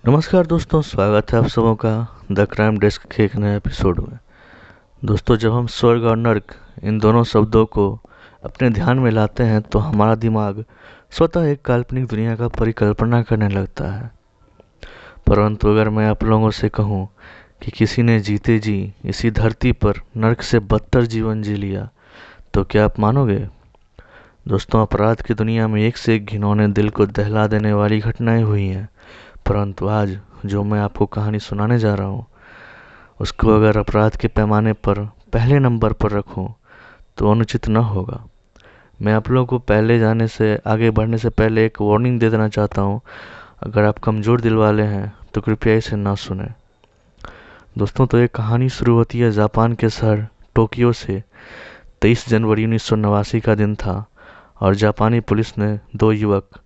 नमस्कार दोस्तों, स्वागत है आप सबों का द क्राइम डेस्क के एक नए एपिसोड में। दोस्तों, जब हम स्वर्ग और नर्क इन दोनों शब्दों को अपने ध्यान में लाते हैं तो हमारा दिमाग स्वतः एक काल्पनिक दुनिया का परिकल्पना करने लगता है। परंतु अगर मैं आप लोगों से कहूँ कि किसी ने जीते जी इसी धरती पर नर्क से बदतर जीवन जी लिया, तो क्या आप मानोगे? दोस्तों, अपराध की दुनिया में एक से एक घिनौने, दिल को दहला देने वाली घटनाएं हुई हैं। परंतु आज जो मैं आपको कहानी सुनाने जा रहा हूँ, उसको अगर अपराध के पैमाने पर पहले नंबर पर रखूँ तो अनुचित न होगा। मैं आप लोगों को आगे बढ़ने से पहले एक वार्निंग दे देना चाहता हूँ। अगर आप कमज़ोर दिल वाले हैं तो कृपया इसे ना सुने। दोस्तों, तो ये कहानी शुरू होती है जापान के शहर टोक्यो से। 23 जनवरी 1989 का दिन था और जापानी पुलिस ने दो युवक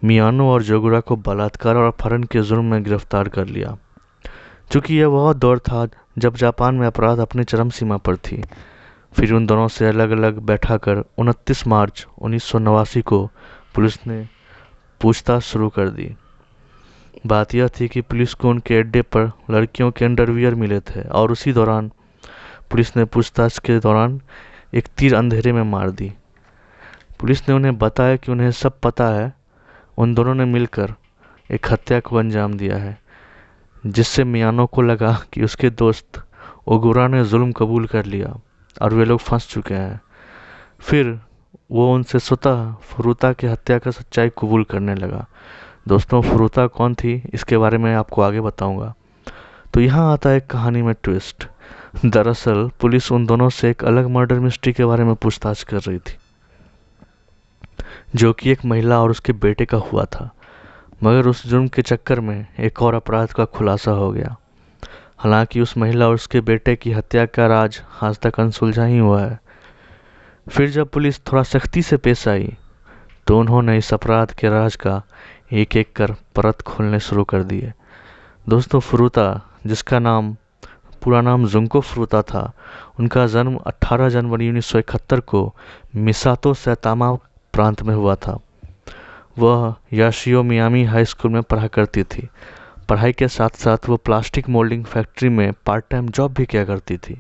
मियानो और जोगुरा को बलात्कार और अपहरण के जुर्म में गिरफ्तार कर लिया। चूंकि यह वह दौर था जब जापान में अपराध अपनी चरम सीमा पर थी। फिर उन दोनों से अलग अलग बैठाकर 29 मार्च 1989 को पुलिस ने पूछताछ शुरू कर दी। बात यह थी कि पुलिस को उनके अड्डे पर लड़कियों के अंडरवियर मिले थे और उसी दौरान पुलिस ने पूछताछ के दौरान एक तीर अंधेरे में मार दी। पुलिस ने उन्हें बताया कि उन्हें सब पता है। उन दोनों ने मिलकर एक हत्या को अंजाम दिया है, जिससे मियानो को लगा कि उसके दोस्त ओगुरा ने जुल्म कबूल कर लिया और वे लोग फंस चुके हैं। फिर वो उनसे स्वतः फुरुता की हत्या का सच्चाई कबूल करने लगा। दोस्तों, फुरुता कौन थी इसके बारे में आपको आगे बताऊंगा। तो यहाँ आता है कहानी में ट्विस्ट। दरअसल पुलिस उन दोनों से एक अलग मर्डर मिस्ट्री के बारे में पूछताछ कर रही थी, जो कि एक महिला और उसके बेटे का हुआ था। मगर उस जुर्म के चक्कर में एक और अपराध का खुलासा हो गया। हालांकि उस महिला और उसके बेटे की हत्या का राज आज तक अनसुलझा ही हुआ है। फिर जब पुलिस थोड़ा सख्ती से पेश आई तो उन्होंने इस अपराध के राज का एक एक कर परत खोलने शुरू कर दिए। दोस्तों, फुरुता, जिसका पूरा नाम जुंको फुरुता था, उनका जन्म 18 जनवरी 1971 को मिसातो सैतामा प्रांत में हुआ था। वह याशियो मियामी हाई स्कूल में पढ़ा करती थी। पढ़ाई के साथ साथ वो प्लास्टिक मोल्डिंग फैक्ट्री में पार्ट टाइम जॉब भी किया करती थी।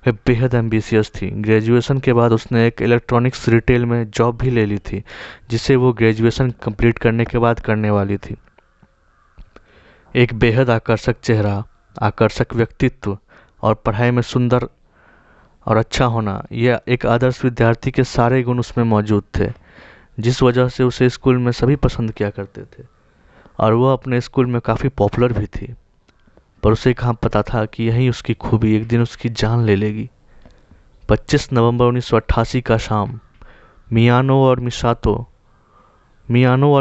वह बेहद एम्बिशियस थी। ग्रेजुएशन के बाद उसने एक इलेक्ट्रॉनिक्स रिटेल में जॉब भी ले ली थी, जिसे वो ग्रेजुएशन कंप्लीट करने के बाद करने वाली थी। एक बेहद आकर्षक चेहरा, आकर्षक व्यक्तित्व और पढ़ाई में सुंदर और अच्छा होना, यह एक आदर्श विद्यार्थी के सारे गुण उसमें मौजूद थे, जिस वजह से उसे स्कूल में सभी पसंद किया करते थे और वह अपने स्कूल में काफ़ी पॉपुलर भी थी। पर उसे कहाँ पता था कि यही उसकी खूबी एक दिन उसकी जान ले लेगी। 25 नवंबर 1988 का शाम मियानो और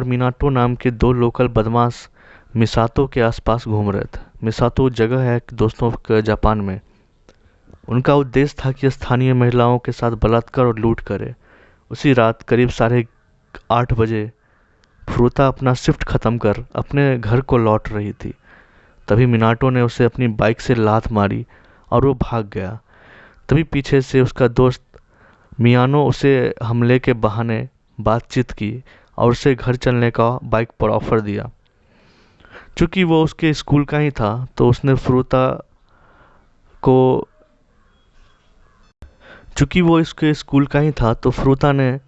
मिनाटो नाम के दो लोकल बदमाश मिसातो के आसपास घूम रहे थे। मिसातो जगह है दोस्तों जापान में। उनका उद्देश्य था कि स्थानीय महिलाओं के साथ बलात्कार और लूट करे। उसी रात करीब 8:30 बजे फुरुता अपना शिफ्ट ख़त्म कर अपने घर को लौट रही थी। तभी मिनाटो ने उसे अपनी बाइक से लात मारी और वो भाग गया। तभी पीछे से उसका दोस्त मियानो उसे हमले के बहाने बातचीत की और उसे घर चलने का बाइक पर ऑफर दिया। चूँकि वो उसके स्कूल का ही था तो उसने को चूँकि वो इसके स्कूल का ही था तो फुरुता ने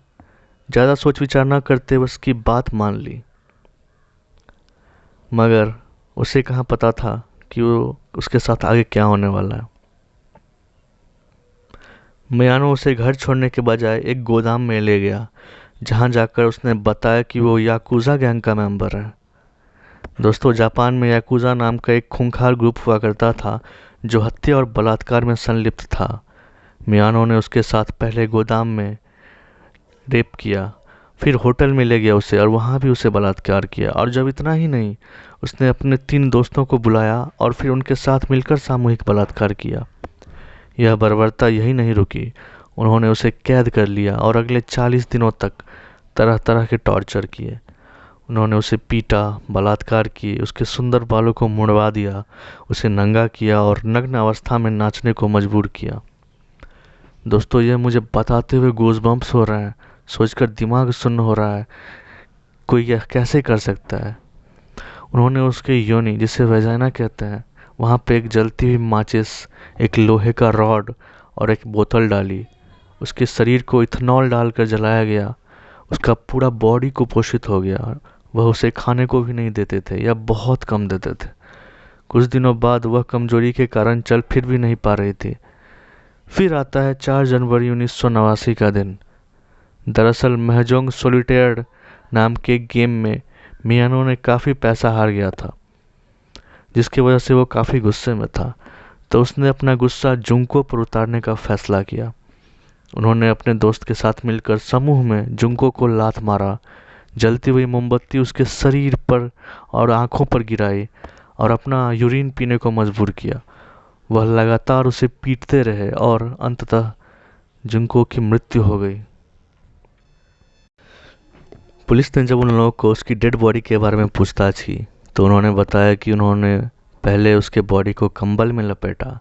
ज़्यादा सोच विचार न करते हुए उसकी बात मान ली। मगर उसे कहाँ पता था कि वो उसके साथ आगे क्या होने वाला है। मियानो उसे घर छोड़ने के बजाय एक गोदाम में ले गया, जहाँ जाकर उसने बताया कि वो याकुज़ा गैंग का मेंबर है। दोस्तों, जापान में याकुज़ा नाम का एक खूंखार ग्रुप हुआ करता था जो हत्या और बलात्कार में संलिप्त था। मियानो ने उसके साथ पहले गोदाम में रेप किया, फिर होटल में ले गया उसे और वहाँ भी उसे बलात्कार किया। और जब इतना ही नहीं, उसने अपने 3 दोस्तों को बुलाया और फिर उनके साथ मिलकर सामूहिक बलात्कार किया। यह बर्बरता यही नहीं रुकी, उन्होंने उसे कैद कर लिया और अगले 40 दिनों तक तरह तरह के टॉर्चर किए। उन्होंने उसे पीटा, बलात्कार किए, उसके सुंदर बालों को मुड़वा दिया, उसे नंगा किया और नग्न अवस्था में नाचने को मजबूर किया। दोस्तों, यह मुझे बताते हुए गूज़बम्प्स हो रहे हैं, सोचकर दिमाग सुन्न हो रहा है। कोई यह कैसे कर सकता है? उन्होंने उसके योनि, जिसे वेजाइना कहते हैं, वहाँ पे एक जलती हुई माचिस, एक लोहे का रॉड और एक बोतल डाली। उसके शरीर को इथेनॉल डालकर जलाया गया। उसका पूरा बॉडी कुपोषित हो गया। वह उसे खाने को भी नहीं देते थे या बहुत कम देते थे। कुछ दिनों बाद वह कमजोरी के कारण चल फिर भी नहीं पा रही थी। फिर आता है 4 जनवरी 1989 का दिन। दरअसल महजोंग सॉलिटेयर नाम के गेम में मियानो ने काफ़ी पैसा हार गया था, जिसकी वजह से वो काफ़ी गुस्से में था। तो उसने अपना गुस्सा जुंको पर उतारने का फैसला किया। उन्होंने अपने दोस्त के साथ मिलकर समूह में जुंको को लात मारा। जलती हुई मोमबत्ती उसके शरीर पर और आंखों पर गिराई और अपना यूरिन पीने को मजबूर किया। वह लगातार उसे पीटते रहे और अंततः जुंको की मृत्यु हो गई। पुलिस ने जब उन लोगों को उसकी डेड बॉडी के बारे में पूछताछ की तो उन्होंने बताया कि उन्होंने पहले उसके बॉडी को कंबल में लपेटा,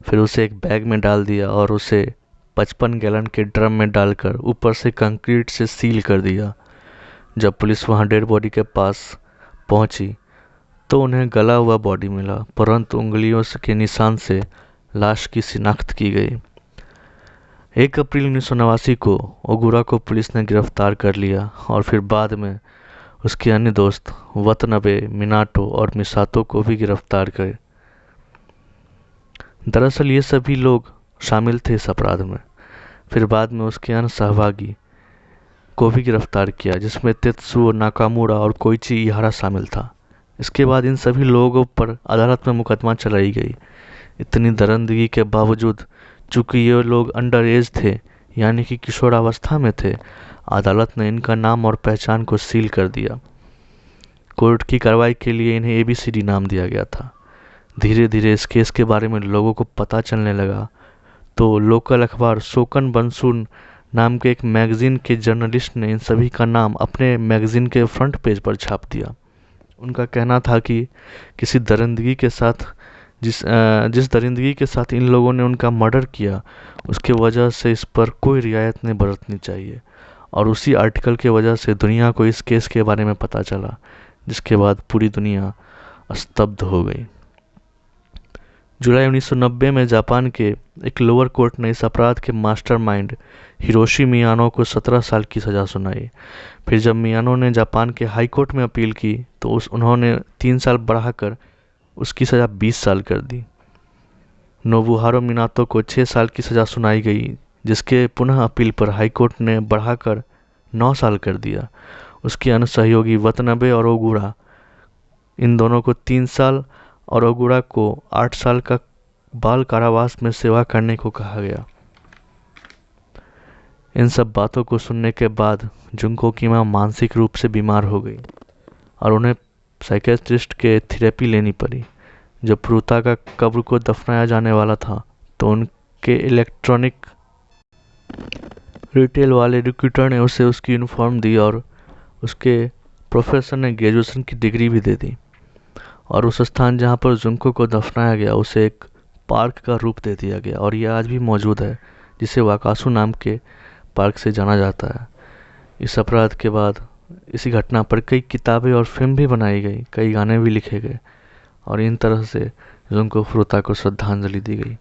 फिर उसे एक बैग में डाल दिया और उसे 55 गैलन के ड्रम में डालकर ऊपर से कंक्रीट से सील कर दिया। जब पुलिस वहां डेड बॉडी के पास पहुंची तो उन्हें गला हुआ बॉडी मिला, परंतु उंगलियों के निशान से लाश की शिनाख्त की गई। 1 अप्रैल 1989 को ओगुरा को पुलिस ने गिरफ्तार कर लिया और फिर बाद में उसके अन्य दोस्त वतनबे, मिनाटो और मिसातो को भी गिरफ्तार करे। दरअसल ये सभी लोग शामिल थे इस अपराध में। फिर बाद में उसके अन्य सहभागी को भी गिरफ्तार किया, जिसमें तेत्सुओ नाकामुरा और कोइची इहारा शामिल था। इसके बाद इन सभी लोगों पर अदालत में मुकदमा चलाई गई। इतनी दरिंदगी के बावजूद, चूंकि ये लोग अंडर एज थे यानी कि किशोरावस्था में थे, अदालत ने इनका नाम और पहचान को सील कर दिया। कोर्ट की कार्रवाई के लिए इन्हें ABCD नाम दिया गया था। धीरे धीरे इस केस के बारे में लोगों को पता चलने लगा तो लोकल अखबार शोकन बंसुन नाम के एक मैगजीन के जर्नलिस्ट ने इन सभी का नाम अपने मैगजीन के फ्रंट पेज पर छाप दिया। उनका कहना था कि किसी दरिंदगी के साथ जिस दरिंदगी के साथ इन लोगों ने उनका मर्डर किया, उसके वजह से इस पर कोई रियायत नहीं बरतनी चाहिए। और उसी आर्टिकल के वजह से दुनिया को इस केस के बारे में पता चला, जिसके बाद पूरी दुनिया स्तब्ध हो गई। जुलाई 1990 में जापान के एक लोअर कोर्ट ने इस अपराध के मास्टरमाइंड हिरोशी मियानो को 17 साल की सज़ा सुनाई। फिर जब मियानो ने जापान के हाई कोर्ट में अपील की तो उन्होंने 3 साल बढ़ाकर उसकी सज़ा 20 साल कर दी। नोबुहारो मिनातो को 6 साल की सज़ा सुनाई गई, जिसके पुनः अपील पर हाई कोर्ट ने बढ़ाकर 9 साल कर दिया। उसके अन्य सहयोगी वतनबे और ओगुरा, इन दोनों को 3 साल और ओगुरा को 8 साल का बाल कारावास में सेवा करने को कहा गया। इन सब बातों को सुनने के बाद जुंको की मां मानसिक रूप से बीमार हो गई और उन्हें साइकियाट्रिस्ट के थेरेपी लेनी पड़ी। जब फ्रूता का कब्र को दफनाया जाने वाला था तो उनके इलेक्ट्रॉनिक रिटेल वाले रिक्रूटर ने उसे उसकी यूनिफॉर्म दी और उसके प्रोफेसर ने ग्रेजुएशन की डिग्री भी दे दी। और उस स्थान जहाँ पर जुंको को दफनाया गया उसे एक पार्क का रूप दे दिया गया और यह आज भी मौजूद है, जिसे वाकासु नाम के पार्क से जाना जाता है। इस अपराध के बाद इसी घटना पर कई किताबें और फिल्म भी बनाई गई, कई गाने भी लिखे गए और इन तरह से जुंको फ्रूता को श्रद्धांजलि दी गई।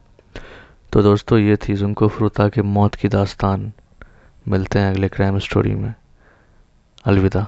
तो दोस्तों, ये थी जुंको फ्रूता के मौत की दास्तान। मिलते हैं अगले क्राइम स्टोरी में। अलविदा।